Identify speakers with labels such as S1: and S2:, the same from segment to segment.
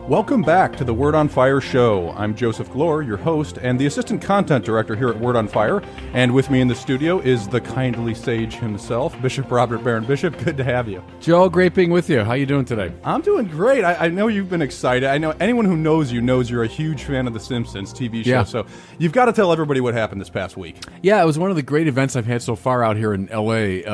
S1: Welcome back to the Word on Fire show. I'm Joseph Glore, your host, and the assistant content director here at Word on Fire. And with me in the studio is the kindly sage himself, Bishop Robert Barron. Bishop, good to have you.
S2: Joe, great being with you. How you doing today?
S1: I'm doing great. I know you've been excited. I know anyone who knows you knows you're a huge fan of The Simpsons TV show.
S2: Yeah.
S1: So you've got to tell everybody what happened this past week.
S2: Yeah, it was one of the great events I've had so far out here in L.A.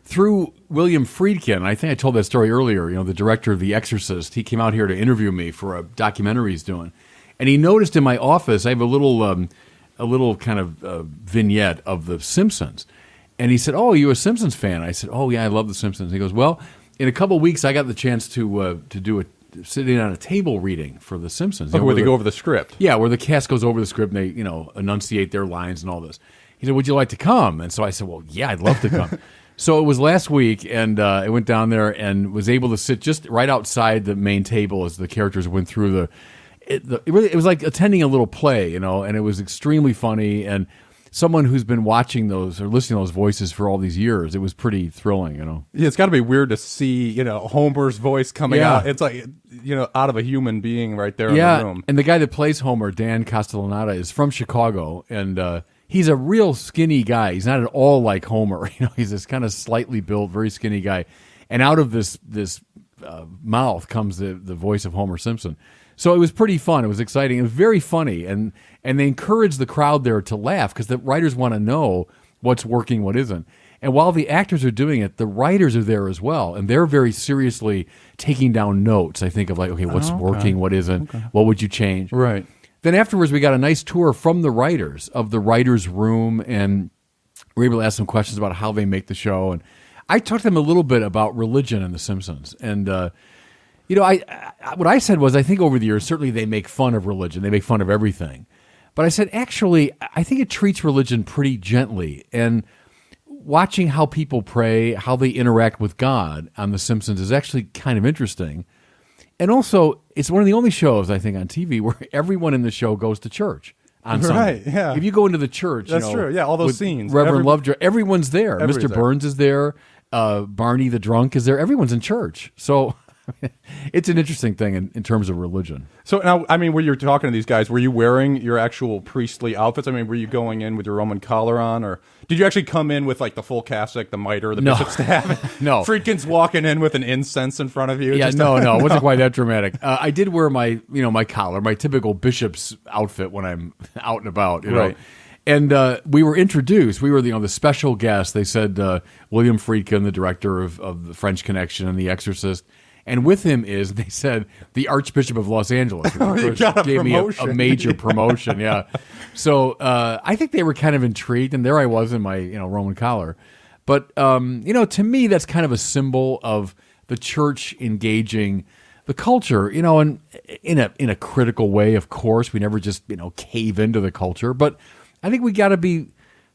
S2: Through William Friedkin, I think I told that story earlier, the director of The Exorcist, he came out here to interview me for a documentary he's doing. And he noticed in my office, I have a little kind of vignette of The Simpsons. And he said, "Oh, are you a Simpsons fan?" I said, "Oh, yeah, I love The Simpsons." He goes, "Well, in a couple of weeks, I got the chance to sit in on a table reading for The Simpsons."
S1: Where they go over the script.
S2: Yeah, where the cast goes over the script and they, enunciate their lines and all this. He said, "Would you like to come?" And so I said, "Well, yeah, I'd love to come." So it was last week, and I went down there and was able to sit just right outside the main table as the characters went through it was like attending a little play, and it was extremely funny. And someone who's been watching those or listening to those voices for all these years, it was pretty thrilling,
S1: Yeah, it's got to be weird to see, Homer's voice coming out. It's like, out of a human being right there in the room.
S2: And the guy that plays Homer, Dan Castellaneta, is from Chicago, and he's a real skinny guy. He's not at all like Homer. He's this kind of slightly built, very skinny guy. And out of this mouth comes the voice of Homer Simpson. So it was pretty fun. It was exciting. It was very funny. And they encouraged the crowd there to laugh because the writers want to know what's working, what isn't. And while the actors are doing it, the writers are there as well. And they're very seriously taking down notes, I think, of like, okay, what's working, what isn't, what would you change?
S1: Right.
S2: Then afterwards, we got a nice tour from the writers of the writers' room, and we were able to ask some questions about how they make the show. And I talked to them a little bit about religion in The Simpsons. And, what I said was, I think over the years, certainly they make fun of religion. They make fun of everything. But I said, actually, I think it treats religion pretty gently. And watching how people pray, how they interact with God on The Simpsons is actually kind of interesting. And also, it's one of the only shows, I think, on TV where everyone in the show goes to church on Sunday.
S1: Right, yeah.
S2: If you go into the church,
S1: that's true. Yeah, all those scenes.
S2: Reverend Lovejoy, everyone's there.
S1: Everybody's
S2: Mr. Burns is there. Barney the drunk is there. Everyone's in church. So it's an interesting thing in terms of religion.
S1: So now, when you're talking to these guys, were you wearing your actual priestly outfits? Were you going in with your Roman collar on, or did you actually come in with like the full cassock, the mitre, the bishop's staff?
S2: No.
S1: Friedkin's walking in with an incense in front of you.
S2: Yeah, no, it wasn't quite that dramatic. I did wear my, my collar, my typical bishop's outfit when I'm out and about,
S1: Right.
S2: And we were introduced. We were the special guest. They said William Friedkin, the director of the French Connection and The Exorcist. And with him is, they said, the Archbishop of Los Angeles, which gave me a major promotion. Yeah, so I think they were kind of intrigued, and there I was in my Roman collar. But to me, that's kind of a symbol of the church engaging the culture, and in a critical way. Of course, we never just cave into the culture, but I think we got to be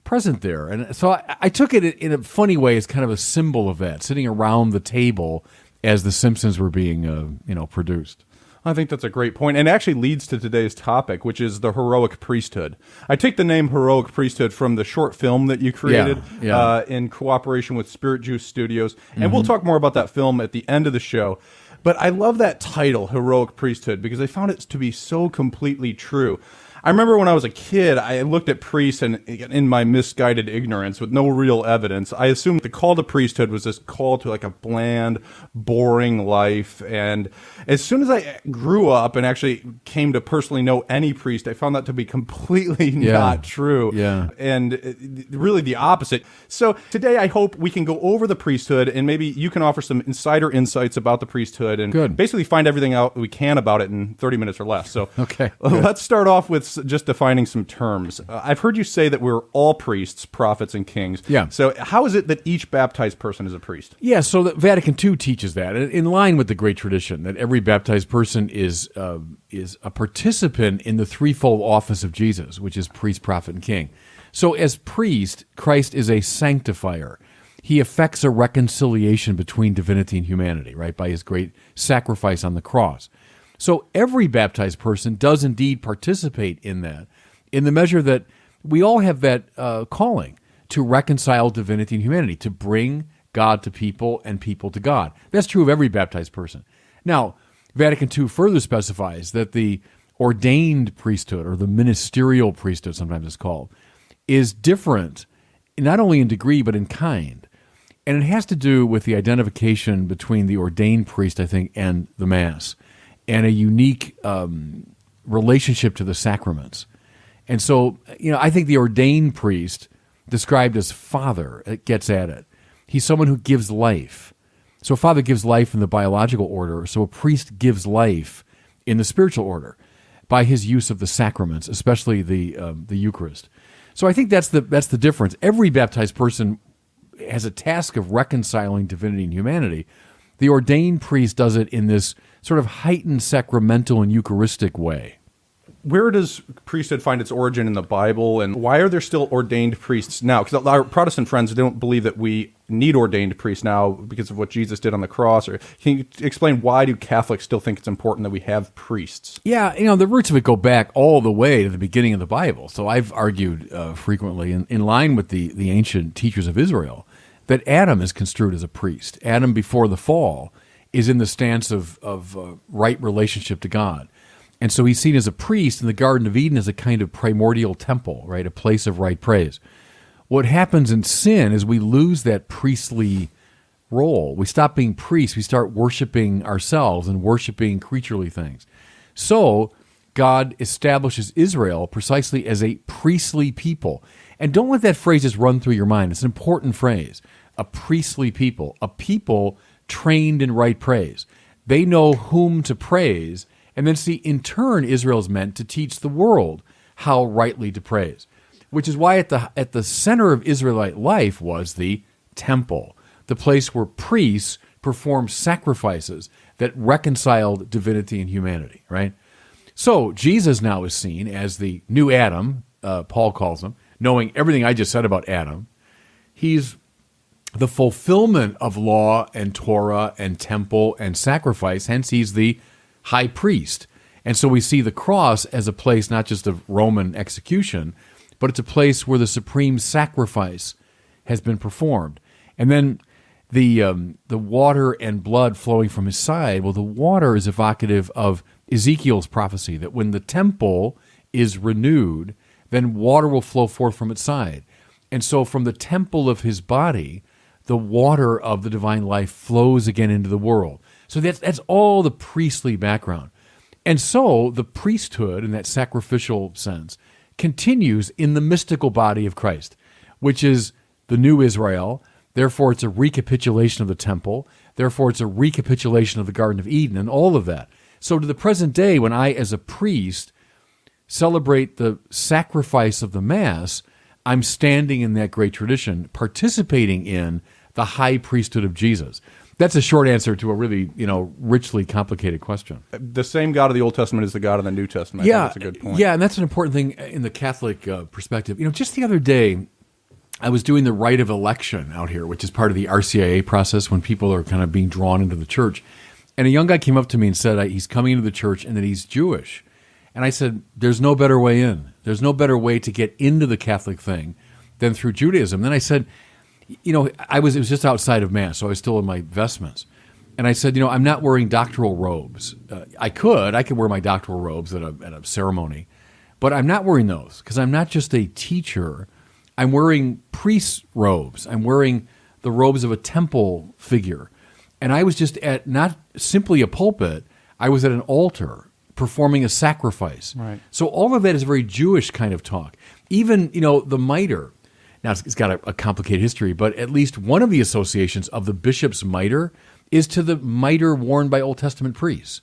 S2: present there. And so I took it in a funny way as kind of a symbol of that, sitting around the table as The Simpsons were being, produced.
S1: I think that's a great point, and actually leads to today's topic, which is the Heroic Priesthood. I take the name Heroic Priesthood from the short film that you created in cooperation with Spirit Juice Studios, and we'll talk more about that film at the end of the show. But I love that title, Heroic Priesthood, because I found it to be so completely true. I remember when I was a kid, I looked at priests, and in my misguided ignorance, with no real evidence, I assumed the call to priesthood was this call to like a bland, boring life. And as soon as I grew up and actually came to personally know any priest, I found that to be completely not true.
S2: Yeah.
S1: And really the opposite. So today I hope we can go over the priesthood, and maybe you can offer some insider insights about the priesthood and basically find everything out we can about it in 30 minutes or less. So let's start off with just defining some terms. I've heard you say that we're all priests, prophets, and kings.
S2: Yeah.
S1: So how is it that each baptized person is a priest?
S2: Yeah, so the Vatican II teaches that, in line with the great tradition, that every baptized person is a participant in the threefold office of Jesus, which is priest, prophet, and king. So as priest, Christ is a sanctifier. He effects a reconciliation between divinity and humanity, right, by his great sacrifice on the cross. So every baptized person does indeed participate in that, in the measure that we all have that calling to reconcile divinity and humanity, to bring God to people and people to God. That's true of every baptized person. Now, Vatican II further specifies that the ordained priesthood, or the ministerial priesthood sometimes it's called, is different not only in degree but in kind. And it has to do with the identification between the ordained priest, I think, and the Mass, and a unique relationship to the sacraments. And so, I think the ordained priest, described as father, it gets at it. He's someone who gives life. So a father gives life in the biological order, so a priest gives life in the spiritual order by his use of the sacraments, especially the Eucharist. So I think that's the difference. Every baptized person has a task of reconciling divinity and humanity. The ordained priest does it in this sort of heightened sacramental and Eucharistic way.
S1: Where does priesthood find its origin in the Bible, and why are there still ordained priests now? Because our Protestant friends don't believe that we need ordained priests now because of what Jesus did on the cross. Or can you explain why do Catholics still think it's important that we have priests?
S2: Yeah, the roots of it go back all the way to the beginning of the Bible. So I've argued frequently, in line with the ancient teachers of Israel, that Adam is construed as a priest. Adam, before the fall, is in the stance of right relationship to God. And so he's seen as a priest in the Garden of Eden as a kind of primordial temple, right? A place of right praise. What happens in sin is we lose that priestly role. We stop being priests. We start worshiping ourselves and worshiping creaturely things. So God establishes Israel precisely as a priestly people. And don't let that phrase just run through your mind. It's an important phrase. A priestly people. A people trained in right praise. They know whom to praise. And then see, in turn, Israel is meant to teach the world how rightly to praise, which is why at the center of Israelite life was the temple, the place where priests performed sacrifices that reconciled divinity and humanity, right? So Jesus now is seen as the new Adam, Paul calls him, knowing everything I just said about Adam. He's the fulfillment of law and Torah and temple and sacrifice, hence he's the high priest. And so we see the cross as a place not just of Roman execution, but it's a place where the supreme sacrifice has been performed. And then the water and blood flowing from his side, well, the water is evocative of Ezekiel's prophecy that when the temple is renewed, then water will flow forth from its side. And so from the temple of his body, the water of the divine life flows again into the world. So that's all the priestly background. And so the priesthood, in that sacrificial sense, continues in the mystical body of Christ, which is the new Israel. Therefore, it's a recapitulation of the temple. Therefore, it's a recapitulation of the Garden of Eden and all of that. So to the present day, when I, as a priest, celebrate the sacrifice of the Mass, I'm standing in that great tradition, participating in the high priesthood of Jesus. That's a short answer to a really, richly complicated question.
S1: The same God of the Old Testament is the God of the New Testament.
S2: Yeah,
S1: that's a good point.
S2: Yeah, and that's an important thing in the Catholic perspective. Just the other day, I was doing the rite of election out here, which is part of the RCIA process when people are kind of being drawn into the church. And a young guy came up to me and said he's coming into the church and that he's Jewish. And I said, there's no better way in. There's no better way to get into the Catholic thing than through Judaism. Then I said, it was just outside of Mass, so I was still in my vestments. And I said, I'm not wearing doctoral robes. I could wear my doctoral robes at a ceremony, but I'm not wearing those because I'm not just a teacher. I'm wearing priest's robes. I'm wearing the robes of a temple figure. And I was just at not simply a pulpit, I was at an altar performing a sacrifice.
S1: Right.
S2: So all of that is very Jewish kind of talk. Even, the mitre. Now, it's got a complicated history, but at least one of the associations of the bishop's mitre is to the mitre worn by Old Testament priests.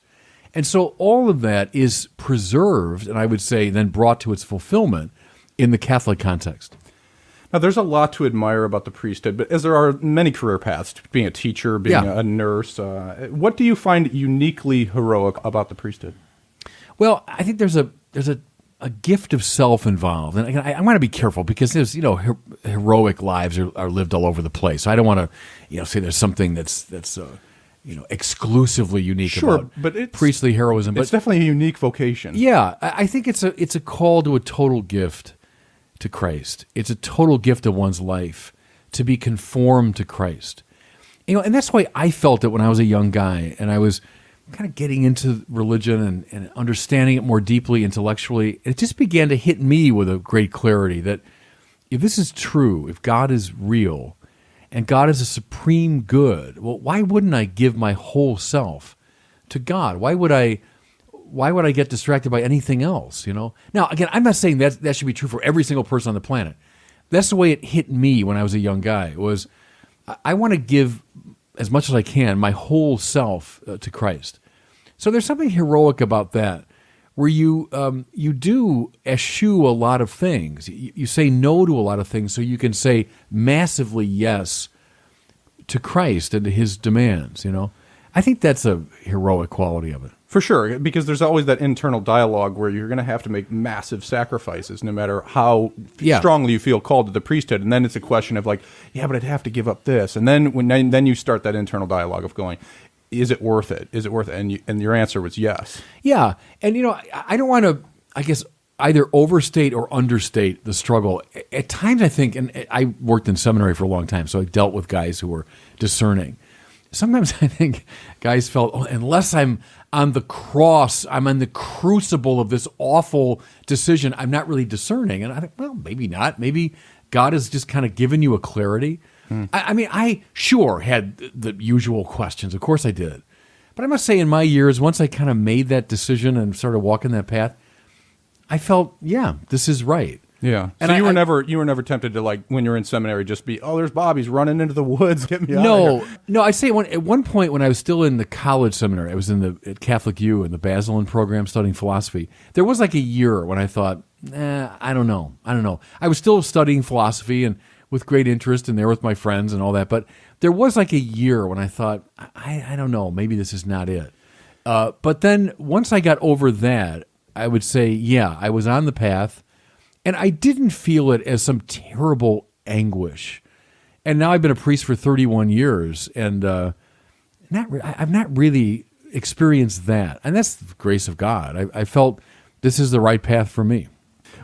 S2: And so all of that is preserved, and I would say then brought to its fulfillment in the Catholic context.
S1: Now, there's a lot to admire about the priesthood, but as there are many career paths, being a teacher, being a nurse, what do you find uniquely heroic about the priesthood?
S2: Well, I think there's a gift of self involved, and I want to be careful because there's heroic lives are lived all over the place. So I don't want to say there's something that's exclusively unique about priestly heroism. But
S1: it's definitely a unique vocation.
S2: Yeah, I think it's a call to a total gift to Christ. It's a total gift of one's life to be conformed to Christ. And that's why I felt it when I was a young guy and I was kind of getting into religion and understanding it more deeply intellectually. It just began to hit me with a great clarity that if this is true, if God is real, and God is a supreme good, well, why wouldn't I give my whole self to God? Why would I get distracted by anything else, Now, again, I'm not saying that should be true for every single person on the planet. That's the way it hit me when I was a young guy, was I want to give as much as I can, my whole self to Christ. So there's something heroic about that, where you do eschew a lot of things. You say no to a lot of things so you can say massively yes to Christ and to his demands, I think that's a heroic quality of it.
S1: For sure, because there's always that internal dialogue where you're going to have to make massive sacrifices no matter how strongly you feel called to the priesthood. And then it's a question of like, yeah, but I'd have to give up this. And then you start that internal dialogue of going, is it worth it? Is it worth it? And your answer was yes.
S2: Yeah. And, I don't want to, I guess, either overstate or understate the struggle. At times, I think, and I worked in seminary for a long time, so I dealt with guys who were discerning. Sometimes I think guys felt, unless I'm on the cross, I'm in the crucible of this awful decision, I'm not really discerning. And I think, well, maybe not. Maybe God has just kind of given you a clarity. I mean, I sure had the usual questions. Of course I did. But I must say in my years, once I kind of made that decision and started walking that path, I felt, yeah, this is right.
S1: Yeah. And so you were never tempted to, like, when you're in seminary, just be, oh, there's Bob, he's running into the woods, get me out of here.
S2: No, I'd say at one point when I was still in the college seminary, I was at Catholic U in the Basilian program studying philosophy. There was like a year when I thought, I don't know. I was still studying philosophy and with great interest and there with my friends and all that. But there was like a year when I thought, I don't know, maybe this is not it. But then once I got over that, I would say, yeah, I was on the path. And I didn't feel it as some terrible anguish. And now I've been a priest for 31 years, and I've not really experienced that. And that's the grace of God. I felt this is the right path for me.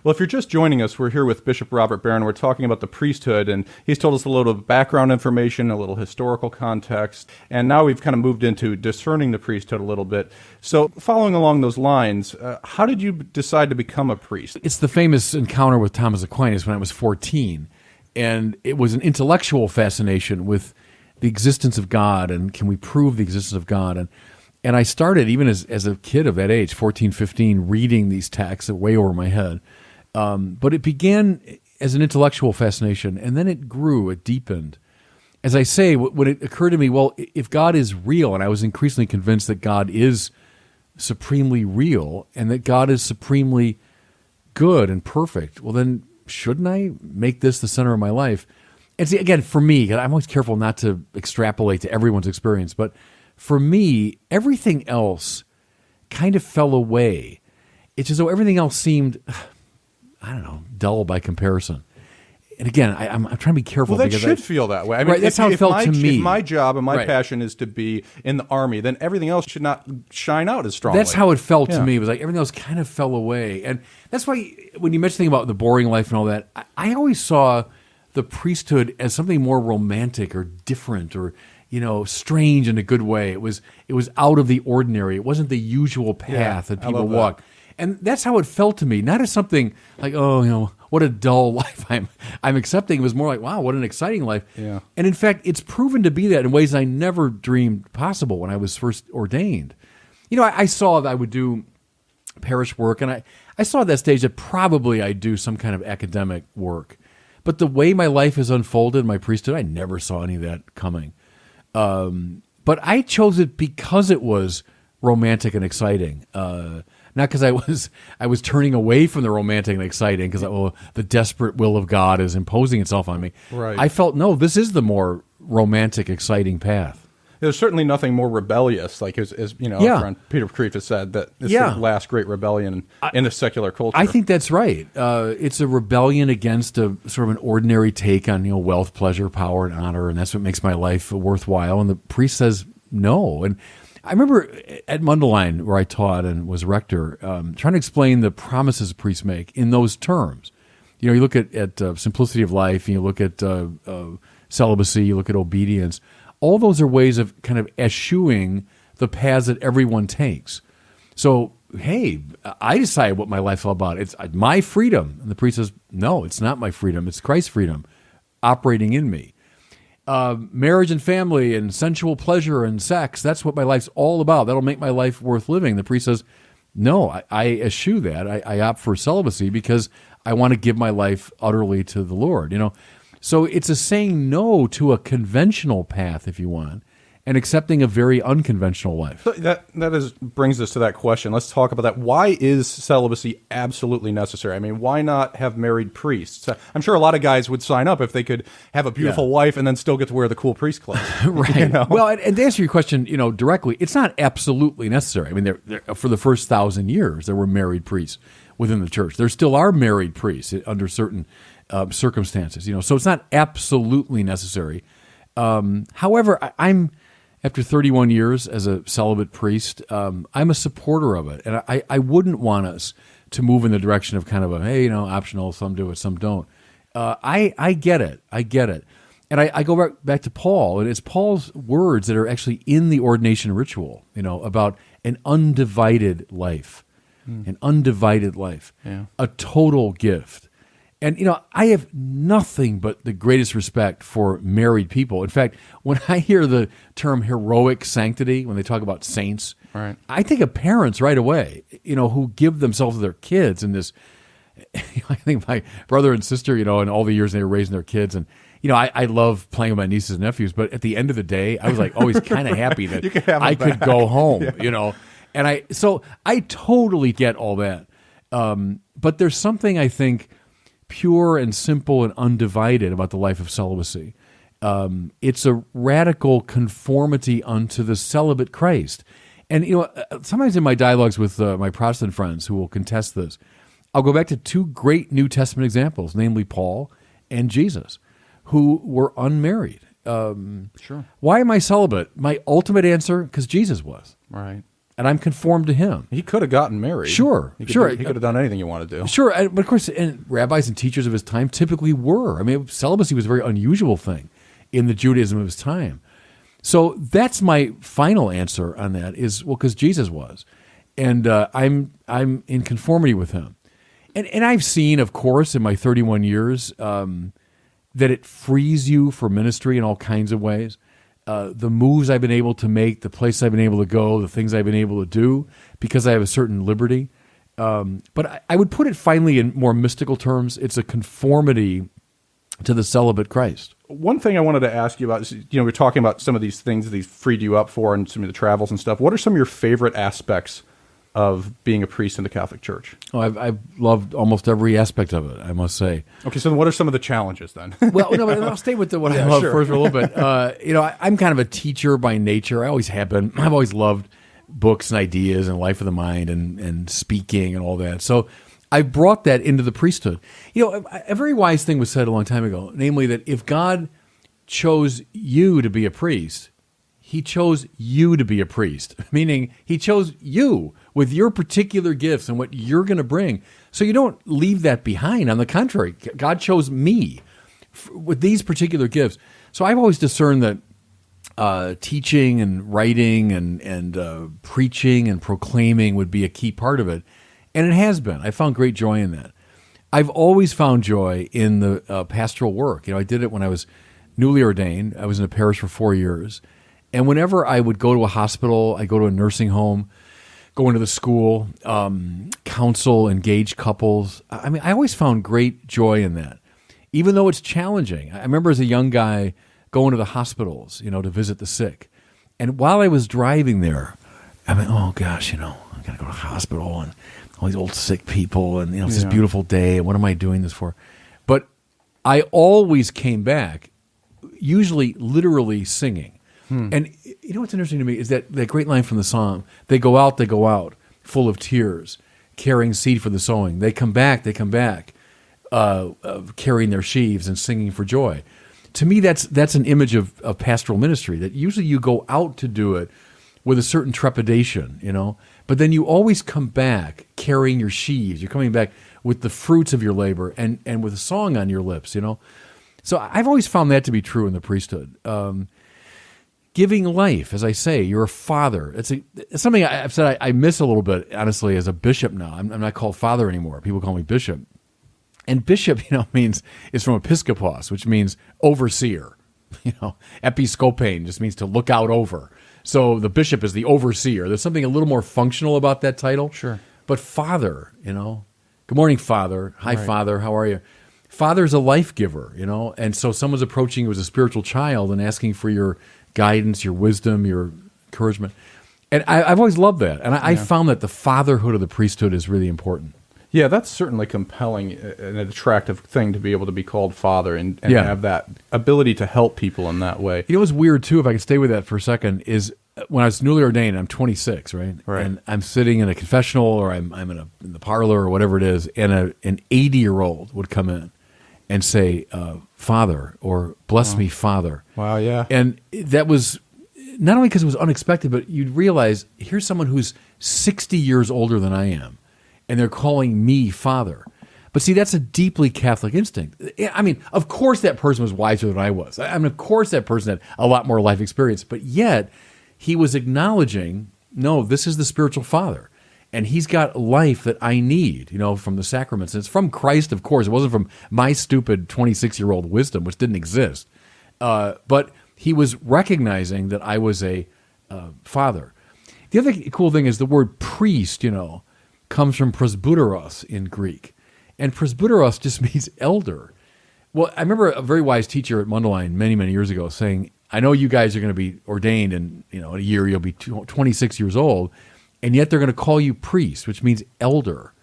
S1: Well, if you're just joining us, we're here with Bishop Robert Barron. We're talking about the priesthood, and he's told us a little background information, a little historical context, and now we've kind of moved into discerning the priesthood a little bit. So following along those lines, how did you decide to become a priest?
S2: It's the famous encounter with Thomas Aquinas when I was 14, and it was an intellectual fascination with the existence of God, and can we prove the existence of God? And I started, even as a kid of that age, 14, 15, reading these texts way over my head. But it began as an intellectual fascination, and then it grew, it deepened. As I say, when it occurred to me, well, if God is real, and I was increasingly convinced that God is supremely real, and that God is supremely good and perfect, well, then shouldn't I make this the center of my life? And see, again, for me, I'm always careful not to extrapolate to everyone's experience, but for me, everything else kind of fell away. It's as though everything else seemed, I don't know, dull by comparison. And again, I'm trying to be careful.
S1: Well, that should feel that way. I mean,
S2: right, that's how it felt to me.
S1: If my job and my passion is to be in the army, then everything else should not shine out as strongly.
S2: That's how it felt to me. It was like everything else kind of fell away. And that's why when you mentioned things about the boring life and all that, I always saw the priesthood as something more romantic or different or, strange in a good way. It was out of the ordinary. It wasn't the usual path that people walk. And that's how it felt to me, not as something like, what a dull life I'm accepting. It was more like, wow, what an exciting life.
S1: Yeah.
S2: And in fact, it's proven to be that in ways I never dreamed possible when I was first ordained. I saw that I would do parish work, and I saw at that stage that probably I'd do some kind of academic work. But the way my life has unfolded in my priesthood, I never saw any of that coming. But I chose it because it was romantic and exciting. Not because I was turning away from the romantic and exciting because the desperate will of God is imposing itself on me.
S1: Right.
S2: I felt, no, this is the more romantic, exciting path.
S1: There's certainly nothing more rebellious, like as our friend Peter Kreeft has said, that it's the last great rebellion in the secular culture.
S2: I think that's right. It's a rebellion against a sort of an ordinary take on wealth, pleasure, power, and honor, and that's what makes my life worthwhile. And the priest says no. And I remember at Mundelein, where I taught and was rector, trying to explain the promises priests make in those terms. You look at simplicity of life, and you look at celibacy, you look at obedience. All those are ways of kind of eschewing the paths that everyone takes. So, hey, I decide what my life's all about. It's my freedom. And the priest says, no, it's not my freedom. It's Christ's freedom operating in me. Marriage and family and sensual pleasure and sex, that's what my life's all about. That'll make my life worth living. The priest says, no, I eschew that. I opt for celibacy because I want to give my life utterly to the Lord. So it's a saying no to a conventional path, if you want, and accepting a very unconventional life.
S1: So that brings us to that question. Let's talk about that. Why is celibacy absolutely necessary? I mean, why not have married priests? I'm sure a lot of guys would sign up if they could have a beautiful wife and then still get to wear the cool priest clothes.
S2: Right. Well, and to answer your question, directly, it's not absolutely necessary. I mean, there, for the first 1,000 years, there were married priests within the church. There still are married priests under certain circumstances. So it's not absolutely necessary. However, I'm after 31 years as a celibate priest, I'm a supporter of it. And I wouldn't want us to move in the direction of kind of a, hey, optional, some do it, some don't. I get it. And I go back to Paul, and it's Paul's words that are actually in the ordination ritual, about an undivided life, a total gift. And, I have nothing but the greatest respect for married people. In fact, when I hear the term heroic sanctity, when they talk about saints,
S1: right,
S2: I think of parents right away, who give themselves to their kids in this. I think my brother and sister, in all the years they were raising their kids. And, I love playing with my nieces and nephews. But at the end of the day, I was like always kind of happy that I could go home, And I totally get all that. But there's something I think pure and simple and undivided about the life of celibacy. It's a radical conformity unto the celibate Christ. And, sometimes in my dialogues with my Protestant friends who will contest this, I'll go back to two great New Testament examples, namely Paul and Jesus, who were unmarried.
S1: Sure.
S2: Why am I celibate? My ultimate answer, because Jesus was.
S1: Right.
S2: And I'm conformed to him.
S1: He could have gotten married.
S2: Sure.
S1: He could have done anything you want to do.
S2: Sure. But of course, and rabbis and teachers of his time typically were. I mean, celibacy was a very unusual thing in the Judaism of his time. So that's my final answer on that is, well, because Jesus was. And I'm in conformity with him. And I've seen, of course, in my 31 years, that it frees you for ministry in all kinds of ways. The moves I've been able to make, the places I've been able to go, the things I've been able to do, because I have a certain liberty. But I would put it finally in more mystical terms. It's a conformity to the celibate Christ.
S1: One thing I wanted to ask you about is, we're talking about some of these things that these freed you up for and some of the travels and stuff. What are some of your favorite aspects of being a priest in the Catholic Church?
S2: Oh, I've loved almost every aspect of it, I must say.
S1: Okay, so what are some of the challenges then?
S2: Well, no, but I'll stay with what I love first for a little bit. I'm kind of a teacher by nature. I always have been. I've always loved books and ideas and life of the mind and speaking and all that. So I brought that into the priesthood. A very wise thing was said a long time ago, namely that if God chose you to be a priest, he chose you to be a priest, meaning he chose you with your particular gifts and what you're going to bring. So you don't leave that behind. On the contrary, God chose me with these particular gifts. So I've always discerned that teaching and writing and preaching and proclaiming would be a key part of it. And it has been. I found great joy in that. I've always found joy in the pastoral work. I did it when I was newly ordained. I was in a parish for 4 years. And whenever I would go to a hospital, I go to a nursing home, go into the school, counsel, engage couples. I mean, I always found great joy in that, even though it's challenging. I remember as a young guy going to the hospitals, to visit the sick. And while I was driving there, I mean, oh gosh, I got to go to the hospital and all these old sick people and, it's this beautiful day. And what am I doing this for? But I always came back, usually literally singing. And what's interesting to me is that great line from the psalm, they go out, full of tears, carrying seed for the sowing. They come back, carrying their sheaves and singing for joy. To me, that's an image of pastoral ministry, that usually you go out to do it with a certain trepidation, but then you always come back carrying your sheaves. You're coming back with the fruits of your labor and with a song on your lips, So I've always found that to be true in the priesthood. giving life. As I say, you're a father. It's something I've said I miss a little bit, honestly, as a bishop now. I'm not called father anymore. People call me bishop. And bishop, is from episkopos, which means overseer. Episkopane just means to look out over. So the bishop is the overseer. There's something a little more functional about that title.
S1: Sure.
S2: But father, good morning, father. Hi,
S1: right.
S2: Father. How are you? Father's a life giver, and so someone's approaching you as a spiritual child and asking for your guidance, your wisdom, your encouragement. And I've always loved that. And I found that the fatherhood of the priesthood is really important.
S1: Yeah, that's certainly compelling, an attractive thing to be able to be called father and have that ability to help people in that way.
S2: What's weird, too, if I can stay with that for a second, is when I was newly ordained, I'm 26, right?
S1: Right.
S2: And I'm sitting in a confessional or I'm in the parlor or whatever it is, and an 80-year-old would come in and say, Father, or bless me, Father.
S1: Wow, yeah.
S2: And that was not only because it was unexpected, but you'd realize here's someone who's 60 years older than I am, and they're calling me Father. But see, that's a deeply Catholic instinct. I mean, of course that person was wiser than I was. Of course that person had a lot more life experience. But yet, he was acknowledging, no, this is the spiritual father. And he's got life that I need, from the sacraments. And it's from Christ, of course. It wasn't from my stupid 26-year-old wisdom, which didn't exist. But he was recognizing that I was a father. The other cool thing is the word priest, comes from presbyteros in Greek. And presbyteros just means elder. Well, I remember a very wise teacher at Mundelein many, many years ago saying, I know you guys are going to be ordained in a year, you'll be 26 years old, and yet they're going to call you priest, which means elder.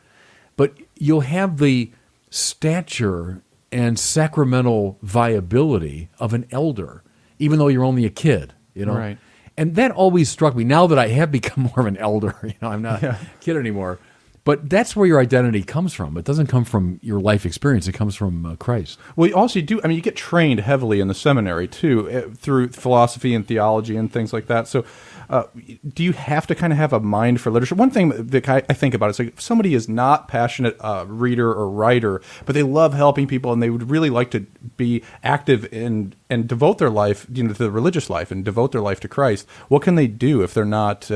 S2: But you'll have the stature and sacramental viability of an elder, even though you're only a kid,
S1: Right.
S2: And that always struck me. Now that I have become more of an elder, I'm not a kid anymore. But that's where your identity comes from. It doesn't come from your life experience. It comes from Christ.
S1: Well, you also do. You get trained heavily in the seminary too, through philosophy and theology and things like that. So, do you have to kind of have a mind for literature? One thing that I think about is like if somebody is not passionate reader or writer, but they love helping people and they would really like to be active and devote their life, to the religious life and devote their life to Christ. What can they do if they're not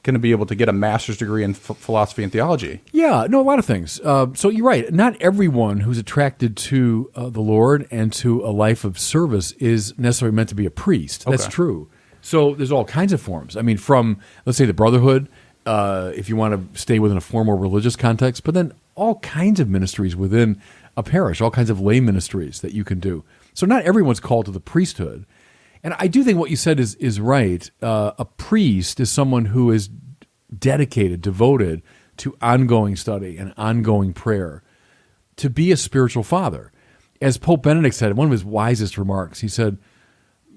S1: going to be able to get a master's degree in philosophy and theology?
S2: Yeah, no, a lot of things. So you're right. Not everyone who's attracted to the Lord and to a life of service is necessarily meant to be a priest. That's true. So there's all kinds of forms. From, let's say, the brotherhood, if you want to stay within a formal religious context, but then all kinds of ministries within a parish, all kinds of lay ministries that you can do. So not everyone's called to the priesthood. And I do think what you said is right. A priest is someone who is dedicated, devoted to ongoing study and ongoing prayer, to be a spiritual father. As Pope Benedict said in one of his wisest remarks, he said,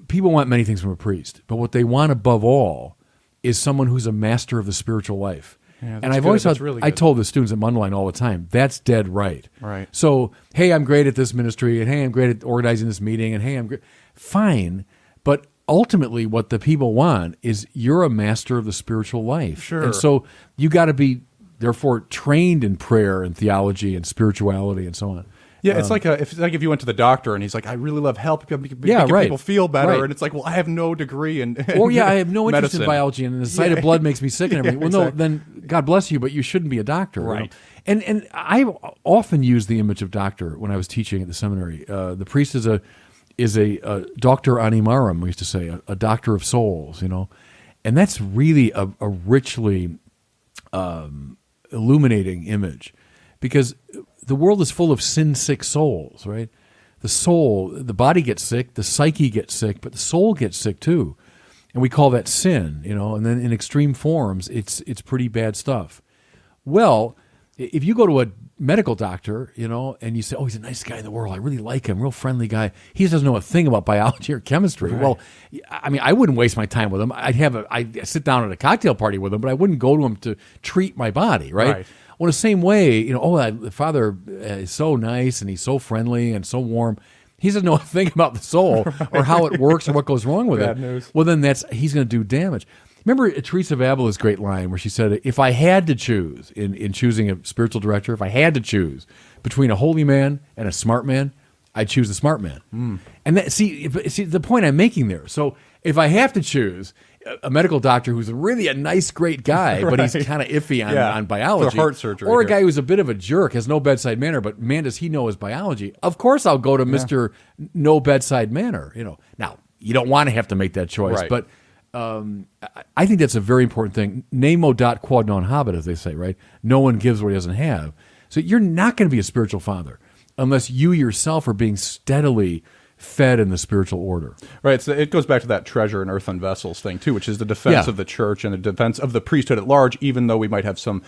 S2: people want many things from a priest, but what they want above all is someone who's a master of the spiritual life.
S1: Yeah,
S2: and I've always thought,
S1: really
S2: I told the students at Mundelein all the time, that's dead right.
S1: Right.
S2: So, hey, I'm great at this ministry, and hey, I'm great at organizing this meeting, and hey, I'm great. Fine, but ultimately what the people want is you're a master of the spiritual life.
S1: Sure.
S2: And so you got to be, therefore, trained in prayer and theology and spirituality and so on.
S1: Yeah, it's like if you went to the doctor and he's like, I really love helping people feel better, and it's like, well, I have no degree in
S2: I have no interest
S1: medicine.
S2: in biology, and the sight of blood makes me sick and everything. Well, no, then God bless you, but you shouldn't be a doctor.
S1: Right.
S2: And I often used the image of doctor when I was teaching at the seminary. The priest is a doctor animarum, we used to say, a doctor of souls, and that's really a richly illuminating image, because the world is full of sin-sick souls, right? The body gets sick, the psyche gets sick, but the soul gets sick too. And we call that sin, and then in extreme forms, it's pretty bad stuff. Well, if you go to a medical doctor, and you say, oh, he's a nice guy in the world, I really like him, real friendly guy, he just doesn't know a thing about biology or chemistry. Right. Well, I wouldn't waste my time with him. I'd sit down at a cocktail party with him, but I wouldn't go to him to treat my body, right? Well, the same way, the Father is so nice and he's so friendly and so warm. He doesn't know a thing about the soul or how it works or what goes wrong with
S1: Bad
S2: it.
S1: News.
S2: Well, then he's going to do damage. Remember Teresa of Avila's great line where she said, if I had to choose in choosing a spiritual director, if I had to choose between a holy man and a smart man, I choose the smart man. And that, see the point I'm making there. So if I have to choose a medical doctor who's really a nice, great guy, but he's kind of iffy on biology,
S1: for heart surgery,
S2: or a guy who's a bit of a jerk, has no bedside manner, but man, does he know his biology? Of course, I'll go to Mr. No bedside manner. Now you don't want to have to make that choice, but I think that's a very important thing. Nemo dat quod non habet, as they say, right? No one gives what he doesn't have. So you're not going to be a spiritual father unless you yourself are being steadily fed in the spiritual order.
S1: Right. So it goes back to that treasure in earthen vessels thing, too, which is the defense of the church and the defense of the priesthood at large, even though we might have some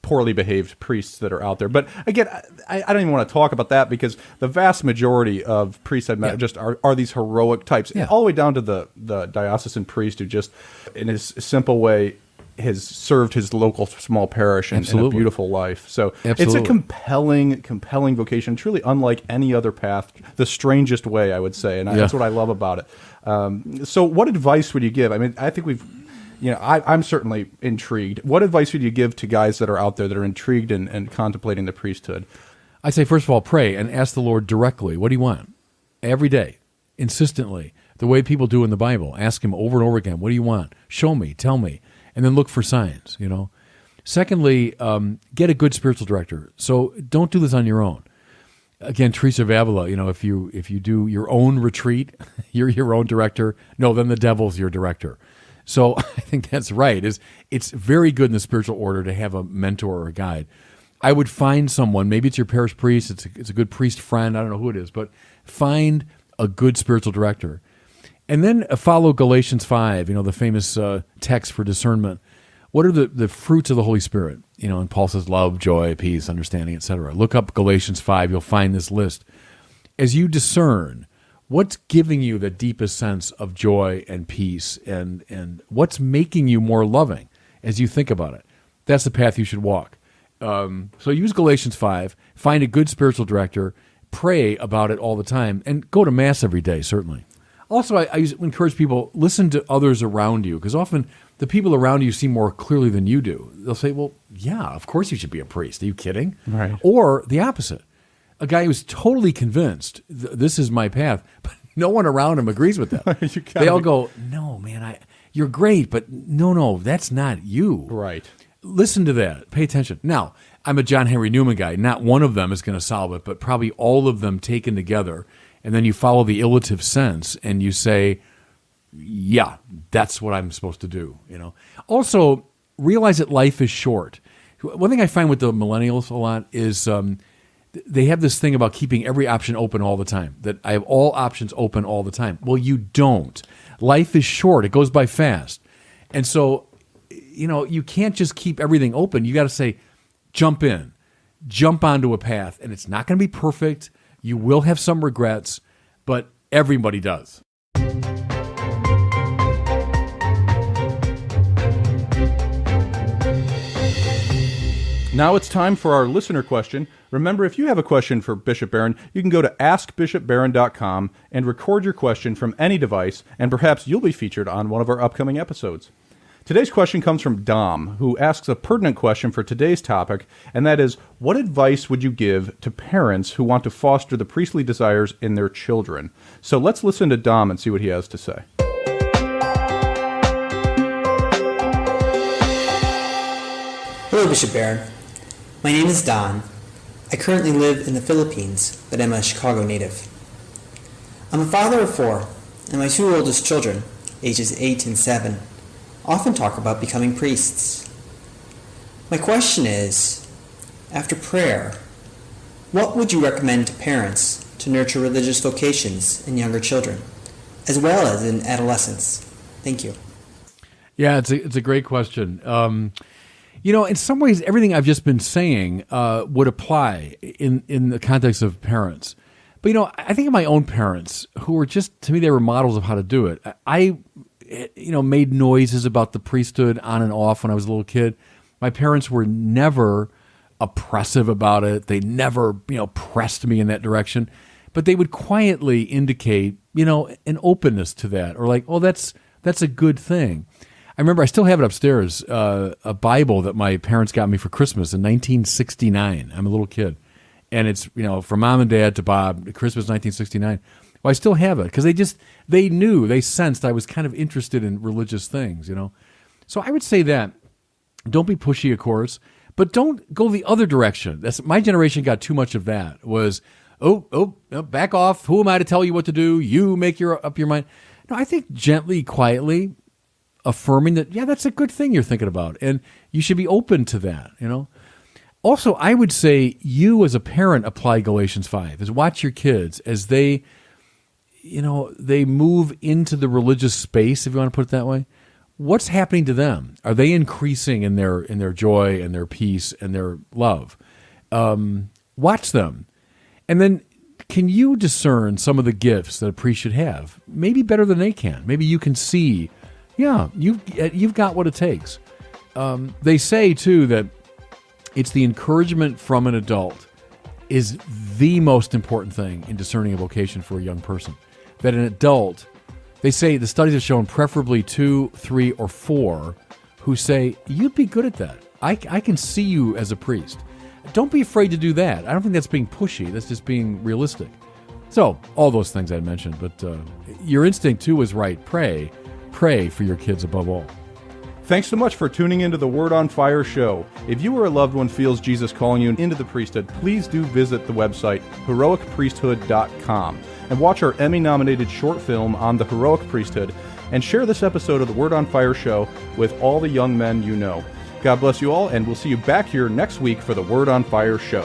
S1: poorly behaved priests that are out there. But again, I don't even want to talk about that, because the vast majority of priests just are these heroic types, all the way down to the diocesan priest who just, in his simple way, has served his local small parish in a beautiful life. So it's a compelling vocation, truly unlike any other path, the strangest way, I would say, and that's what I love about it. So what advice would you give? I mean, I think I'm certainly intrigued. What advice would you give to guys that are out there that are intrigued and contemplating the priesthood?
S2: I'd say, first of all, pray and ask the Lord directly. What do you want? Every day, insistently, the way people do in the Bible. Ask him over and over again, what do you want? Show me, tell me. And then look for signs, Secondly, get a good spiritual director. So don't do this on your own. Again, Teresa of Avila, if you do your own retreat, you're your own director. No, then the devil's your director. So I think that's right. It's very good in the spiritual order to have a mentor or a guide. I would find someone, maybe it's your parish priest, it's a good priest friend, I don't know who it is, but find a good spiritual director. And then follow Galatians 5, the famous text for discernment. What are the fruits of the Holy Spirit? And Paul says love, joy, peace, understanding, etc. Look up Galatians 5, you'll find this list. As you discern, what's giving you the deepest sense of joy and peace, and what's making you more loving as you think about it? That's the path you should walk. So use Galatians 5, find a good spiritual director, pray about it all the time, and go to Mass every day, certainly. Also, I encourage people, listen to others around you, because often the people around you see more clearly than you do. They'll say, well, yeah, of course you should be a priest. Are you kidding?
S1: Right.
S2: Or the opposite. A guy who's totally convinced, this is my path, but no one around him agrees with that. They all go, no, man, you're great, but no, that's not you.
S1: Right.
S2: Listen to that. Pay attention. Now, I'm a John Henry Newman guy. Not one of them is going to solve it, but probably all of them taken together. And then you follow the illative sense and you say, yeah, that's what I'm supposed to do. Also, realize that life is short. One thing I find with the millennials a lot is they have this thing about keeping every option open all the time, that I have all options open all the time. Well, you don't. Life is short. It goes by fast. And so, you can't just keep everything open. You got to say, jump in, jump onto a path, and it's not going to be perfect. You will have some regrets, but everybody does.
S1: Now it's time for our listener question. Remember, if you have a question for Bishop Barron, you can go to askbishopbarron.com and record your question from any device, and perhaps you'll be featured on one of our upcoming episodes. Today's question comes from Dom, who asks a pertinent question for today's topic, and that is, what advice would you give to parents who want to foster the priestly desires in their children? So let's listen to Dom and see what he has to say.
S3: Hello, Bishop Barron. My name is Don. I currently live in the Philippines, but am a Chicago native. I'm a father of 4, and my 2 oldest children, ages 8 and 7, often talk about becoming priests. My question is, after prayer, what would you recommend to parents to nurture religious vocations in younger children, as well as in adolescents? Thank you.
S2: Yeah, it's a great question. In some ways, everything I've just been saying would apply in the context of parents. But, I think of my own parents, who were just, to me, they were models of how to do it. I made noises about the priesthood on and off when I was a little kid. My parents were never oppressive about it. They never, pressed me in that direction. But they would quietly indicate, an openness to that, or like, oh, that's a good thing. I remember, I still have it upstairs, a Bible that my parents got me for Christmas in 1969. I'm a little kid. and it's, from Mom and Dad to Bob, Christmas 1969. Well, I still have it because they sensed I was kind of interested in religious things, So I would say that don't be pushy, of course, but don't go the other direction. My generation got too much of that. Was back off. Who am I to tell you what to do? You make up your mind. No, I think gently, quietly affirming that, that's a good thing you're thinking about, and you should be open to that. Also, I would say you as a parent apply Galatians 5. Is watch your kids as they move into the religious space, if you want to put it that way. What's happening to them? Are they increasing in their joy and their peace and their love? Watch them. And then can you discern some of the gifts that a priest should have? Maybe better than they can. Maybe you can see, you've got what it takes. They say, too, that it's the encouragement from an adult is the most important thing in discerning a vocation for a young person. That an adult, they say the studies have shown preferably 2, 3, or 4 who say, you'd be good at that. I can see you as a priest. Don't be afraid to do that. I don't think that's being pushy. That's just being realistic. So, all those things I mentioned, but your instinct, too, is right. Pray for your kids above all.
S1: Thanks so much for tuning into the Word on Fire show. If you or a loved one feels Jesus calling you into the priesthood, please do visit the website heroicpriesthood.com and watch our Emmy-nominated short film on the Heroic Priesthood, and share this episode of the Word on Fire show with all the young men you know. God bless you all, and we'll see you back here next week for the Word on Fire show.